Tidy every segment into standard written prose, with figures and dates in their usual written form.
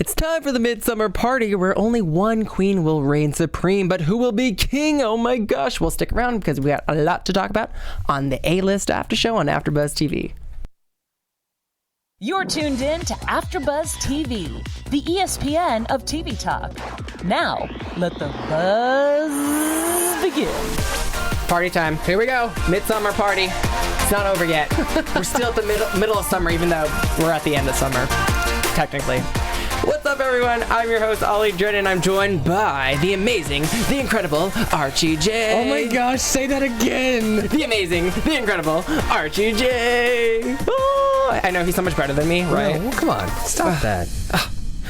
It's time for the Midsummer Party, where only one queen will reign supreme, but who will be king? Oh my gosh. Well, stick around because we got a lot to talk about on the A-List After Show on AfterBuzz TV. You're tuned in to AfterBuzz TV, the ESPN of TV talk. Now, let the buzz begin. Party time. Here we go. Midsummer Party. It's not over yet. We're still at the middle of summer, even though we're at the end of summer, technically. What's up, everyone? I'm your host, Ollie Drennan. I'm joined by the amazing, the incredible Archie Jay. Oh my gosh, say that again. The amazing, the incredible Archie Jay. Oh, I know he's so much better than me, right? No, come on, stop that.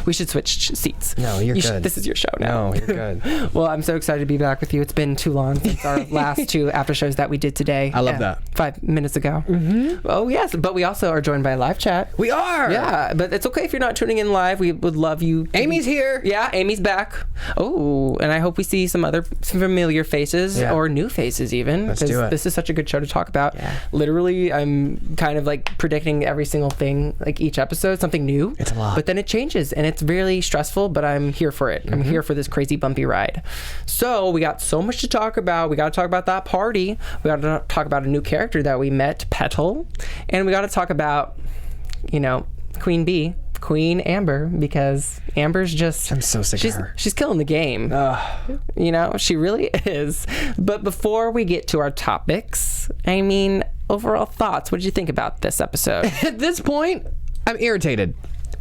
We should switch seats. No, you're good. This is your show now. No, you're good. Well, I'm so excited to be back with you. It's been too long since our last two after shows that we did today. I love that. 5 minutes ago. Mm-hmm. Oh, yes. But we also are joined by live chat. We are. Yeah, but it's okay if you're not tuning in live. We would love you. Amy's here. Yeah, Amy's back. Oh, and I hope we see some other familiar faces or new faces even. Let's do it. This is such a good show to talk about. Yeah. Literally, I'm kind of like predicting every single thing, like each episode, something new. It's a lot. But then it changes, and it's really stressful, but I'm here for it. I'm here for this crazy bumpy ride. So we got so much to talk about. We got to talk about that party. We got to talk about a new character that we met, Petal. And we got to talk about, Queen Bee, Queen Amber, because Amber's just... I'm so sick of her. She's killing the game. She really is. But before we get to our topics, overall thoughts. What did you think about this episode? At this point, I'm irritated.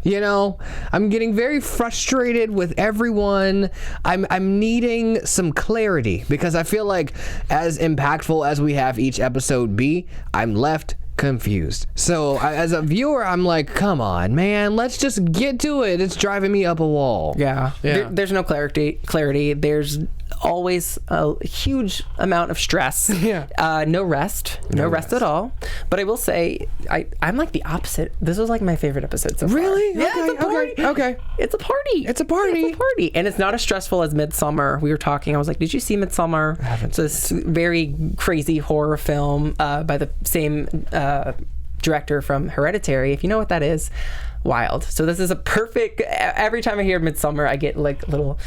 I'm getting very frustrated with everyone. I'm needing some clarity because I feel like as impactful as we have each episode be, I'm left confused. So as a viewer, I'm like, come on, man, let's just get to it. It's driving me up a wall. Yeah. There's no clarity. There's always a huge amount of stress. No rest at all. But I will say I'm like the opposite. This was like my favorite episode so far. Really? Yeah, Okay, it's a party. okay. It's a party. It's a party. And it's not as stressful as Midsummer. We were talking, I was like, did you see Midsummer? I haven't. It's this very crazy horror film by the same director from Hereditary. If you know what that is, wild. So this is a perfect, every time I hear Midsummer, I get like little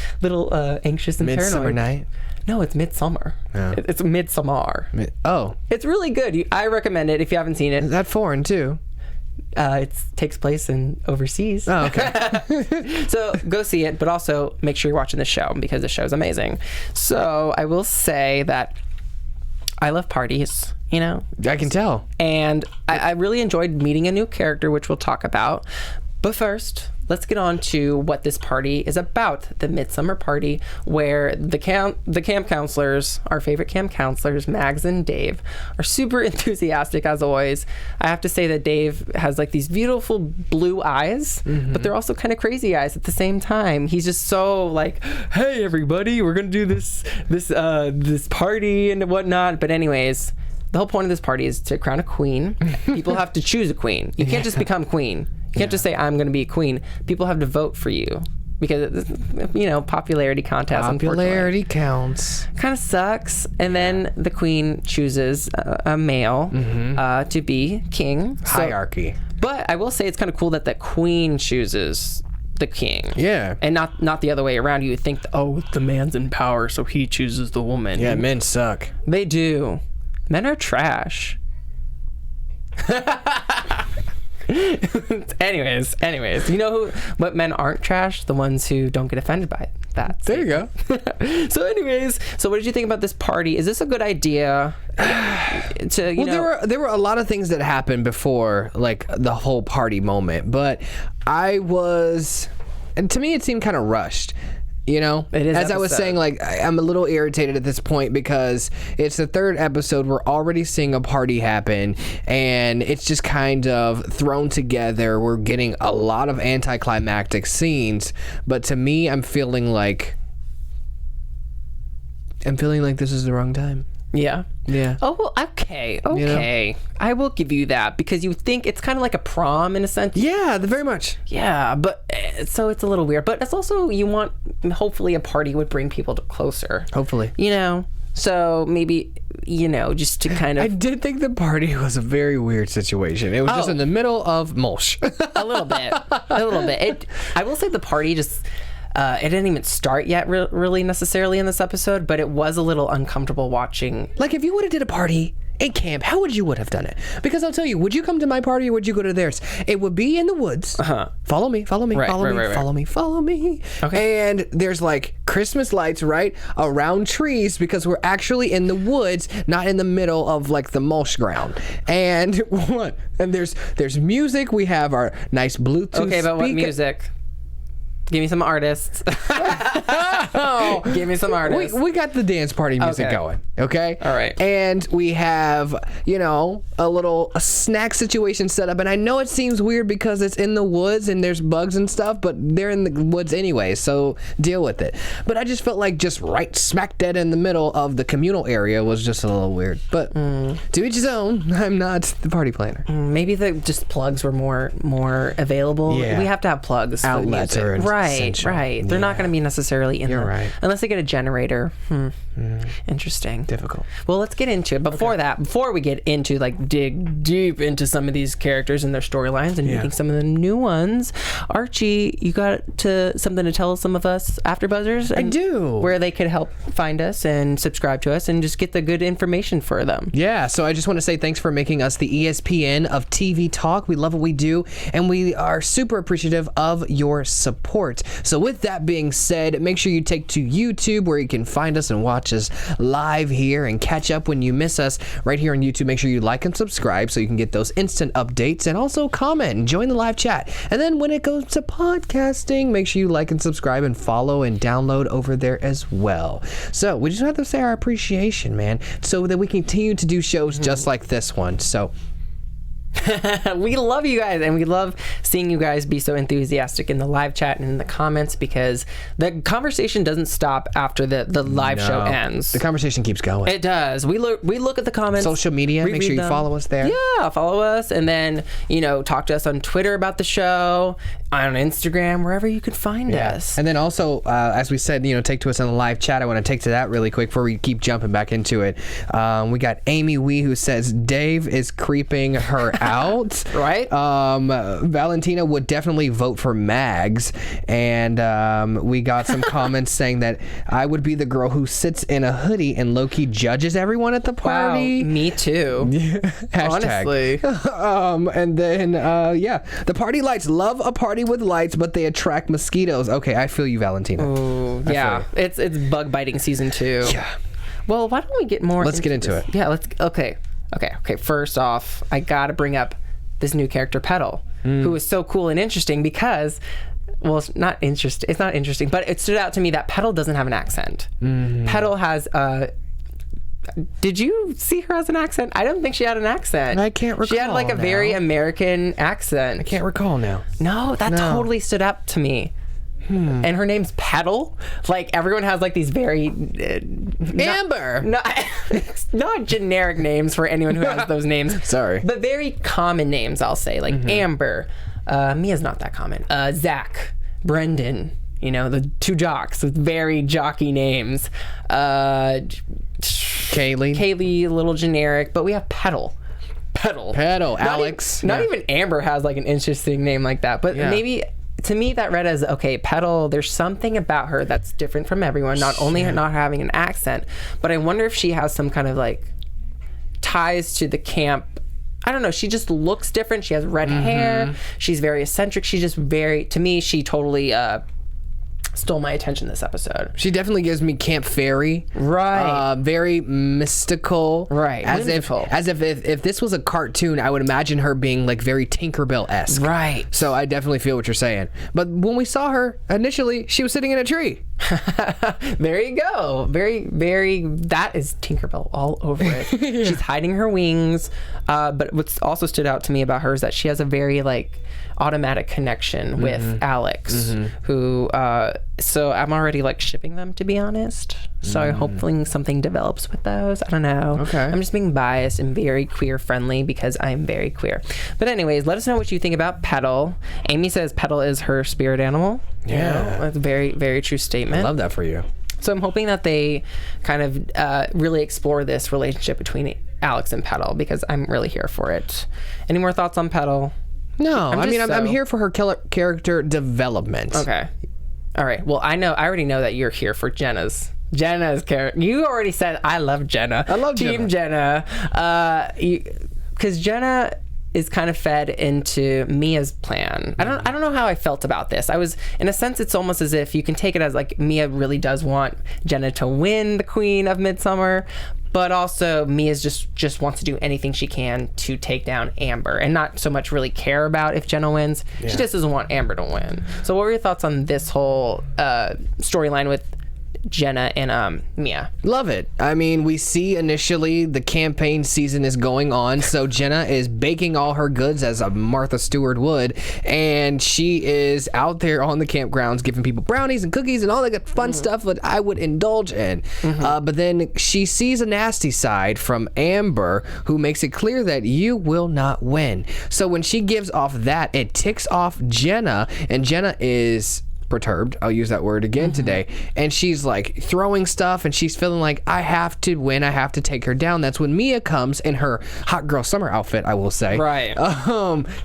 anxious and Midsummer paranoid. Night? No, it's Midsummer. Oh. It's Midsummer. Oh. It's really good. I recommend it if you haven't seen it. Is that foreign too? It takes place in overseas. Oh, okay. So go see it, but also make sure you're watching the show because the show's amazing. So I will say that I love parties, I can tell. And I really enjoyed meeting a new character, which we'll talk about. But first, let's get on to what this party is about, the Midsummer Party, where the camp counselors, our favorite camp counselors, Mags and Dave, are super enthusiastic as always. I have to say that Dave has like these beautiful blue eyes, but they're also kind of crazy eyes at the same time. He's just so like, hey everybody, we're gonna do this party and whatnot. But anyways, the whole point of this party is to crown a queen. People have to choose a queen. You can't just become queen. You can't just say, I'm going to be a queen. People have to vote for you because, popularity contest. Popularity counts. Kind of sucks. And then the queen chooses a male to be king. Hierarchy. But I will say it's kind of cool that the queen chooses the king. Yeah. And not the other way around. You would think, the man's in power, so he chooses the woman. Yeah, men suck. They do. Men are trash. Anyways, what men aren't trash? The ones who don't get offended by that. There you go. So what did you think about this party? Is this a good idea? There were a lot of things that happened before like the whole party moment, but to me it seemed kind of rushed. It is. As I was saying, like, I'm a little irritated at this point because it's the third episode. We're already seeing a party happen, and it's just kind of thrown together. We're getting a lot of anticlimactic scenes, but to me, I'm feeling like this is the wrong time. Yeah. Yeah. Oh, well, okay. I will give you that because you think it's kind of like a prom in a sense. Yeah, very much. Yeah, but so it's a little weird. But it's also, hopefully a party would bring people closer. Hopefully. So maybe, just to kind of... I did think the party was a very weird situation. It was just in the middle of Molsh. A little bit. I will say the party just... it didn't even start yet really necessarily in this episode, but it was a little uncomfortable watching. Like, if you would have did a party in camp, how would you have done it? Because I'll tell you, would you come to my party or would you go to theirs? It would be in the woods. Follow me. Follow me. Okay. And there's like Christmas lights right around trees because we're actually in the woods, not in the middle of like the mulch ground. And what? And there's music. We have our nice Bluetooth Okay, but what speaker. music? Give me some artists. Give me some artists. We got the dance party music going, okay? All right. And we have, a snack situation set up. And I know it seems weird because it's in the woods and there's bugs and stuff, but they're in the woods anyway, so deal with it. But I just felt like just right smack dead in the middle of the communal area was just a little weird. But to each his own. I'm not the party planner. Maybe the just plugs were more available. Yeah. We have to have plugs. Outlets are Right. They're not going to be necessarily in You're right. unless they get a generator. Interesting. Difficult. Well, let's get into it. Before we get into dig deep into some of these characters and their storylines and meeting some of the new ones, Archie, you got something to tell some of us AfterBuzzers? I do. Where they could help find us and subscribe to us and just get the good information for them. Yeah, so I just want to say thanks for making us the ESPN of TV talk. We love what we do, and we are super appreciative of your support. So with that being said, make sure you take to YouTube where you can find us and watch us live here and catch up when you miss us right here on YouTube. Make sure you like and subscribe so you can get those instant updates, and also comment and join the live chat. And then when it goes to podcasting, make sure you like and subscribe and follow and download over there as well. So we just have to say our appreciation, man, so that we continue to do shows just like this one. So we love you guys, and we love seeing you guys be so enthusiastic in the live chat and in the comments, because the conversation doesn't stop after the live show ends. The conversation keeps going. It does. We look at the comments. Social media, make sure you follow us there. Yeah, follow us, and then talk to us on Twitter about the show, on Instagram, wherever you can find us. And then also, as we said, take to us on the live chat. I want to take to that really quick before we keep jumping back into it. We got Amy Wee who says Dave is creeping her out. Right. Valentina would definitely vote for Mags, and we got some comments saying that I would be the girl who sits in a hoodie and low-key judges everyone at the party. Wow, me too. Hashtag. Honestly. And then the party lights. Love a party with lights, but they attract mosquitoes. Okay, I feel you, Valentina. Ooh, yeah, it's bug biting season 2. Yeah. Well, why don't we get more? Let's get into this? it. Yeah, let's. Okay. First off, I gotta bring up this new character, Petal, who is so cool and interesting because, well, it's not interesting, but it stood out to me that Petal doesn't have an accent. Petal has did you see her as an accent? I don't think she had an accent. I can't recall. She had like a very American accent. I can't recall now. No, that totally stood out to me. And her name's Petal. Like, everyone has like these very Amber. not generic names for anyone who has those names. Sorry. But very common names, I'll say, like Amber. Mia's not that common. Zach, Brendan. The two jocks with very jockey names. Kaylee, a little generic, but we have Petal. Alex. Not even Amber has like an interesting name like that, but maybe to me that read as, okay, Petal, there's something about her that's different from everyone, not only her not having an accent, but I wonder if she has some kind of like ties to the camp. I don't know, she just looks different. She has red hair, she's very eccentric, she's just very, to me, she totally stole my attention this episode. She definitely gives me Camp Fairy. Right. Very mystical. Right. As if this was a cartoon, I would imagine her being like very Tinkerbell-esque. Right. So I definitely feel what you're saying. But when we saw her initially, she was sitting in a tree. There you go. Very, very, that is Tinkerbell all over it. She's hiding her wings. But what's also stood out to me about her is that she has a very like automatic connection with Alex, who so I'm already like shipping them, to be honest. So hopefully something develops with those. I don't know. Okay. I'm just being biased and very queer friendly because I'm very queer. But anyways, let us know what you think about Petal. Amy says Petal is her spirit animal. Yeah. That's a very, very true statement. I love that for you. So I'm hoping that they kind of really explore this relationship between Alex and Petal, because I'm really here for it. Any more thoughts on Petal? No, I'm here for her character development. Okay. All right. Well, I already know that you're here for Jenna's character. You already said I love Jenna. I love Team Jenna. Because Jenna is kind of fed into Mia's plan. I don't know how I felt about this. I was, in a sense, it's almost as if you can take it as like Mia really does want Jenna to win the Queen of Midsummer, but also Mia's just wants to do anything she can to take down Amber and not so much really care about if Jenna wins. Yeah. She just doesn't want Amber to win. So what were your thoughts on this whole storyline with Jenna and Mia? Love it. I mean, we see initially the campaign season is going on, so Jenna is baking all her goods as a Martha Stewart would, and she is out there on the campgrounds giving people brownies and cookies and all that good fun stuff that I would indulge in. But then she sees a nasty side from Amber, who makes it clear that you will not win. So when she gives off that, it ticks off Jenna, and Jenna is perturbed. I'll use that word again today. And she's like throwing stuff, and she's feeling like, I have to win. I have to take her down. That's when Mia comes in her hot girl summer outfit, I will say. Right.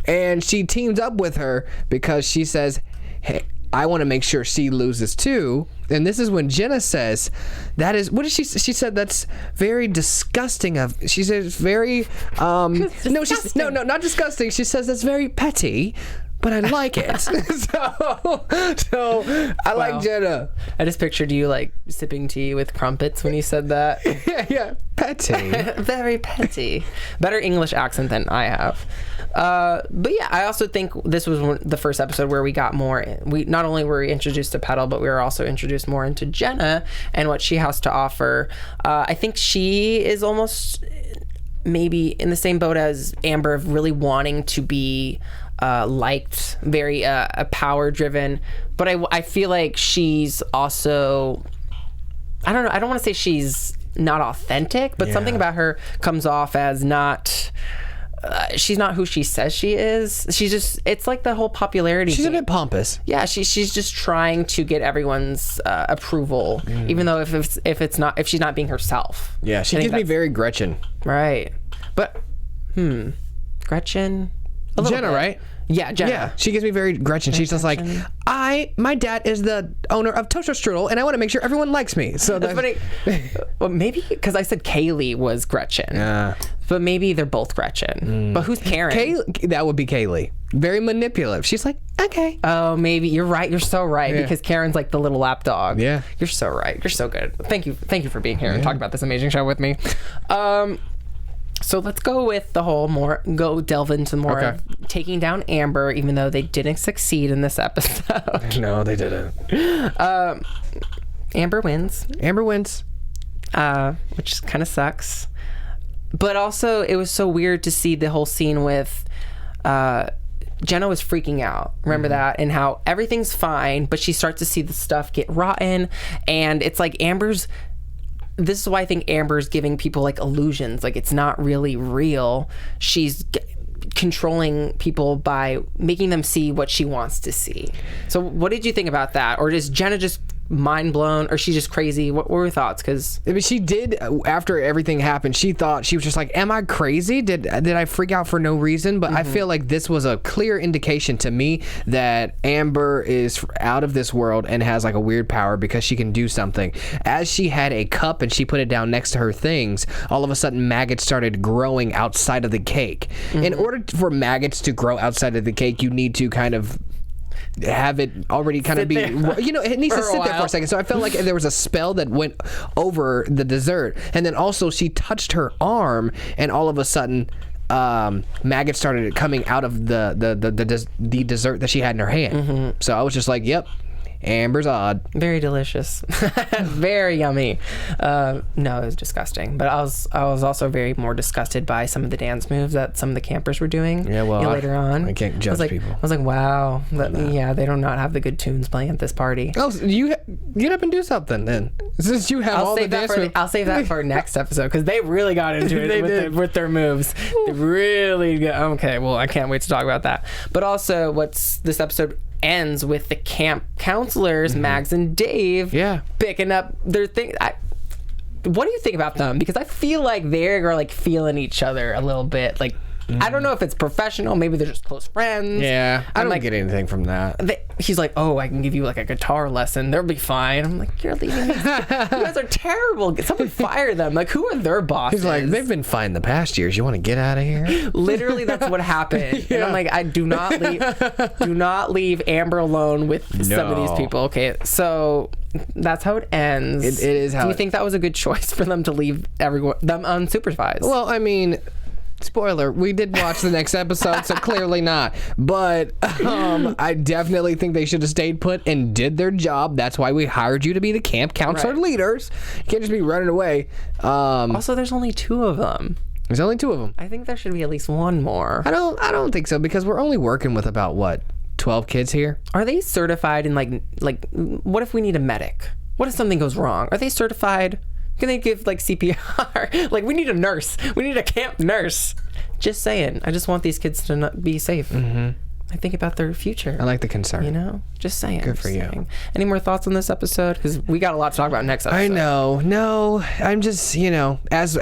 And she teams up with her because she says, hey, I want to make sure she loses too. And this is when Jenna says, that is, what did she said, that's very disgusting of, she says very, no, not disgusting. She says that's very petty, but I like it. so I like Jenna. I just pictured you like sipping tea with crumpets when you said that. yeah, petty. Very petty. Better English accent than I have. But yeah, I also think this was the first episode where we got more. We not only were we introduced to Petal, but we were also introduced more into Jenna and what she has to offer. I think she is almost maybe in the same boat as Amber of really wanting to be liked, very power driven, but I feel like she's also, I don't know, I don't want to say she's not authentic, but something about her comes off as not, she's not who she says she is. She's just, it's like the whole popularity she's thing. A bit pompous. Yeah, she's just trying to get everyone's approval, even though if she's not being herself. Yeah, she gives me very Gretchen. Right. But Gretchen, Jenna, right? Yeah, Jenna. Yeah, she gives me very Gretchen. She's just like, my dad is the owner of Toaster Strudel, and I want to make sure everyone likes me. So that's funny. Well, maybe because I said Kaylee was Gretchen. Yeah. But maybe they're both Gretchen. But who's Karen? That would be Kaylee. Very manipulative. She's like, okay. Oh, maybe you're right. You're so right, because Karen's like the little lap dog. Yeah. You're so right. You're so good. Thank you for being here and talking about this amazing show with me. So let's go with the whole delve into more of taking down Amber, even though they didn't succeed in this episode. No, they didn't. Amber wins. Which kind of sucks. But also, it was so weird to see the whole scene with Jenna was freaking out. Remember that? And how everything's fine, but she starts to see the stuff get rotten. And it's like this is why I think Amber's giving people like illusions. Like it's not really real. She's controlling people by making them see what she wants to see. So what did you think about that? Or is Jenna just mind blown, or she's just crazy? What were your thoughts? Because I mean, she did, after everything happened, she thought, she was just like, am I crazy? Did I freak out for no reason? But I feel like this was a clear indication to me that Amber is out of this world and has like a weird power because she can do something. As she had a cup and she put it down next to her things, all of a sudden maggots started growing outside of the cake. In order for maggots to grow outside of the cake, you need to kind of have it already kind of be, it needs to sit there for a second. So I felt like there was a spell that went over the dessert. And then also she touched her arm, and all of a sudden maggots started coming out of the dessert that she had in her hand. So I was just like, yep, Amber's odd. Very delicious. Very yummy. No, it was disgusting. But I was also very more disgusted by some of the dance moves that some of the campers were doing. Yeah, well, later on. I can't judge people. I was like, wow. They do not have the good tunes playing at this party. Oh, so you get up and do something then. Since you have all the dance moves. I'll save that for our next episode, because they really got into it with their moves. They really got, okay, well, I can't wait to talk about that. But also, this episode ends with the camp counselors, Mags and Dave, picking up their thing. What do you think about them? Because I feel like they're like feeling each other a little bit. Like, I don't know if it's professional. Maybe they're just close friends. Yeah, I don't like, get anything from that. He's like, oh, I can give you like a guitar lesson. They'll be fine. I'm like, you're leaving me. You guys are terrible. Someone fire them. Like, who are their bosses? He's like, they've been fine the past years. You want to get out of here? Literally, that's what happened. And I'm like, I do not leave Amber alone with some of these people. Okay, so that's how it ends. It is how. Do you think that was a good choice for them to leave them unsupervised? Well, I mean, spoiler, we did watch the next episode, so clearly not. But I definitely think they should have stayed put and did their job. That's why we hired you to be the camp counselor leaders. You can't just be running away. Also, there's only 2 of them. There's only 2 of them. I think there should be at least 1 more. I don't think so, because we're only working with about, what, 12 kids here? Are they certified in like what if we need a medic? What if something goes wrong? Are they certified? Can they give like CPR? Like, we need a nurse. We need a camp nurse. Just saying. I just want these kids to not be safe. I think about their future. I like the concern. You know? Just saying. Good for you. Any more thoughts on this episode? Because we got a lot to talk about next episode. I know. No, I'm just, as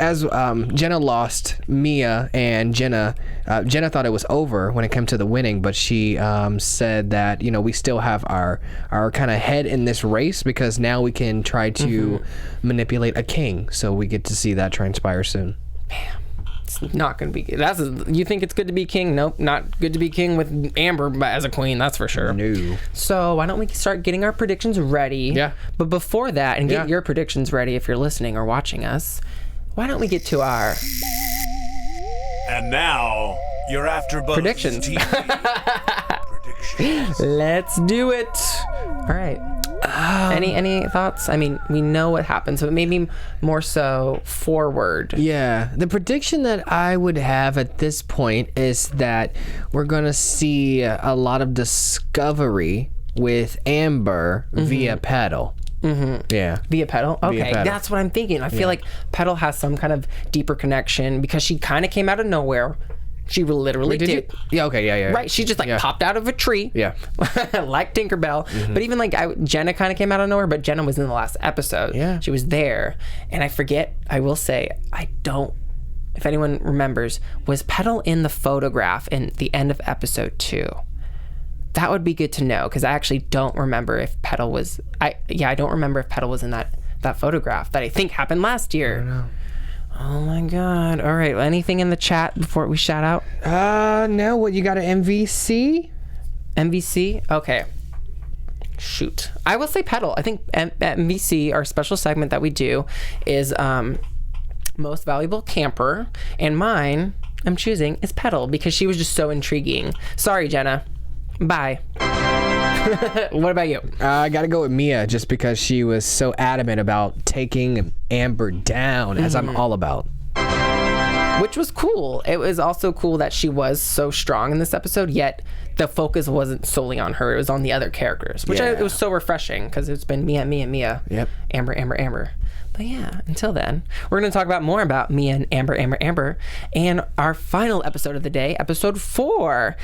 Jenna lost Mia and Jenna thought it was over when it came to the winning, but she said that, we still have our kind of head in this race, because now we can try to manipulate a king. So we get to see that transpire soon. Man. It's not going to be good. You think it's good to be king? Nope, not good to be king with Amber as a queen, that's for sure. No. So why don't we start getting our predictions ready? Yeah. But before that, and get your predictions ready if you're listening or watching us, why don't we get to our... And now, your AfterBuzz predictions. TV predictions. Let's do it. All right. Any thoughts? I mean, we know what happens, but maybe more so forward. Yeah. The prediction that I would have at this point is that we're going to see a lot of discovery with Amber via Petal. Yeah. Via Petal? Okay, Petal. That's what I'm thinking. I feel like Petal has some kind of deeper connection, because she kind of came out of nowhere. She literally did. Yeah, okay, yeah. Right, she just popped out of a tree. Yeah. Like Tinkerbell. But even Jenna kind of came out of nowhere, but Jenna was in the last episode. Yeah. She was there. And I will say, if anyone remembers, was Petal in the photograph in the end of episode 2? That would be good to know, because I actually don't remember if Petal was, I don't remember if Petal was in that photograph that I think happened last year. I don't know. Oh my God. All right. Anything in the chat before we shout out? No. What, you got an MVC? MVC? Okay. Shoot. I will say Petal. I think MVC, our special segment that we do, is most valuable camper. And mine, I'm choosing, is Petal, because she was just so intriguing. Sorry, Jenna. Bye. What about you? I gotta go with Mia, just because she was so adamant about taking Amber down, as I'm all about. Which was cool. It was also cool that she was so strong in this episode, yet the focus wasn't solely on her. It was on the other characters, which it was so refreshing, because it's been Mia. Yep. Amber. But yeah, until then, we're going to talk more about Mia and Amber, and our final episode of the day, episode 4.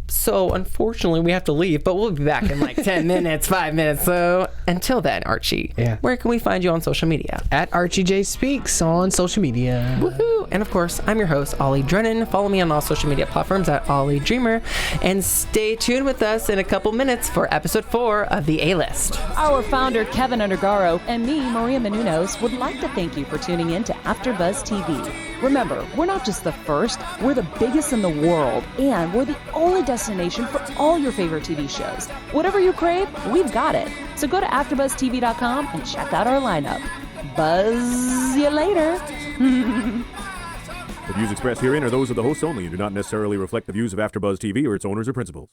So unfortunately, we have to leave, but we'll be back in like 10 minutes, 5 minutes. So until then, Archie, where can we find you on social media? At Archie Jay Speaks on social media. Woohoo! And of course, I'm your host, Ollie Drennan. Follow me on all social media platforms at Ollie Dreamer, and stay tuned with us in a couple minutes for episode 4 of The A-List. Our founder, Keven Undergaro, and me, Maria Menounos, would like to thank you for tuning in to AfterBuzz TV. Remember, we're not just the first, we're the biggest in the world, and we're the only destination for all your favorite TV shows. Whatever you crave, we've got it. So go to AfterBuzzTV.com and check out our lineup. Buzz you later. The views expressed herein are those of the hosts only and do not necessarily reflect the views of AfterBuzz TV or its owners or principals.